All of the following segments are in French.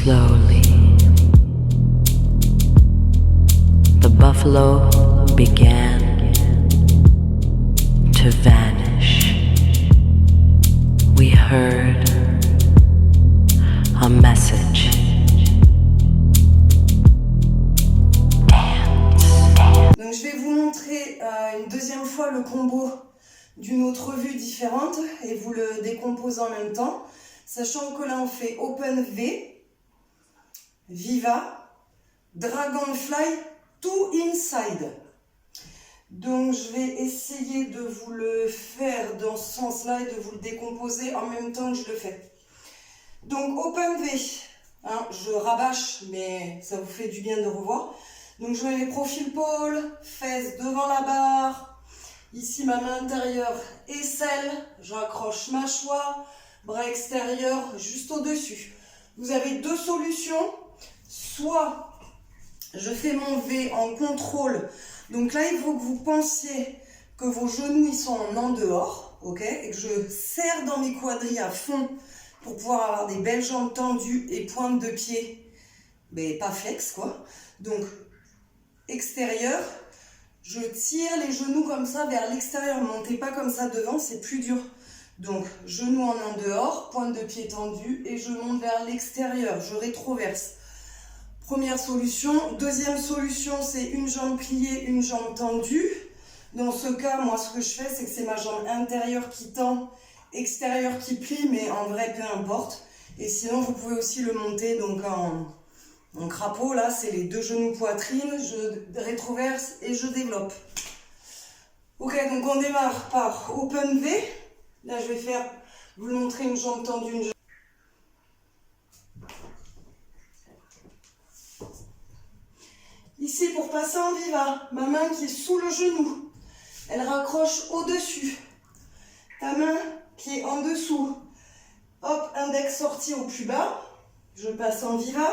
Slowly, the buffalo began to vanish. We heard a message. Donc je vais vous montrer une deuxième fois le combo d'une autre vue différente et vous le décomposez en même temps, sachant que là on fait Open V, Viva, Dragonfly, Two Inside. Donc je vais essayer de vous le faire dans ce sens-là et de vous le décomposer en même temps que je le fais. Donc Open V, je rabâche mais ça vous fait du bien de revoir. Donc je mets les profils pôles, fesses devant la barre. Ici, ma main intérieure aisselle, je raccroche mâchoire, bras extérieur juste au-dessus. Vous avez deux solutions, soit je fais mon V en contrôle, donc là il faut que vous pensiez que vos genoux ils sont en dehors, ok, et que je serre dans mes quadris à fond pour pouvoir avoir des belles jambes tendues et pointe de pied, mais pas flex quoi. Donc extérieur. Je tire les genoux comme ça vers l'extérieur, ne montez pas comme ça devant, c'est plus dur. Donc, genoux en dehors, pointe de pied tendue et je monte vers l'extérieur, je rétroverse. Première solution. Deuxième solution, c'est une jambe pliée, une jambe tendue. Dans ce cas, moi, ce que je fais, c'est que c'est ma jambe intérieure qui tend, extérieure qui plie, mais en vrai, peu importe. Et sinon, vous pouvez aussi le monter donc en crapaud, là, c'est les deux genoux poitrine, je rétroverse et je développe. Ok, donc on démarre par Open V. Là, je vais vous le montrer une jambe tendue, une jambe. Ici, pour passer en Viva, ma main qui est sous le genou, elle raccroche au-dessus. Ta main qui est en dessous, hop, index sorti au plus bas. Je passe en Viva.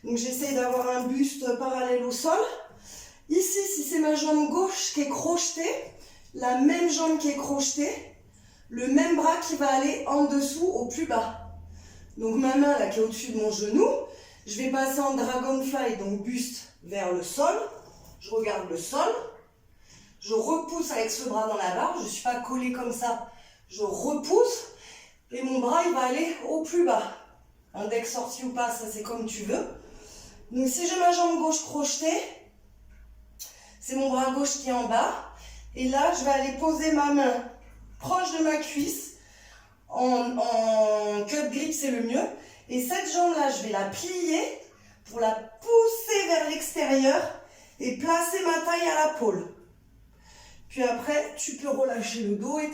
Donc j'essaye d'avoir un buste parallèle au sol. Ici, si c'est ma jambe gauche qui est crochetée, la même jambe qui est crochetée, le même bras qui va aller en dessous au plus bas. Donc ma main là qui est au-dessus de mon genou, je vais passer en Dragonfly, donc buste vers le sol. Je regarde le sol. Je repousse avec ce bras dans la barre, je ne suis pas collée comme ça. Je repousse et mon bras il va aller au plus bas. Index sorti ou pas, ça c'est comme tu veux. Donc si j'ai ma jambe gauche crochetée, c'est mon bras gauche qui est en bas. Et là, je vais aller poser ma main proche de ma cuisse. En cut grip, c'est le mieux. Et cette jambe-là, je vais la plier pour la pousser vers l'extérieur et placer ma taille à la pôle. Puis après, tu peux relâcher le dos et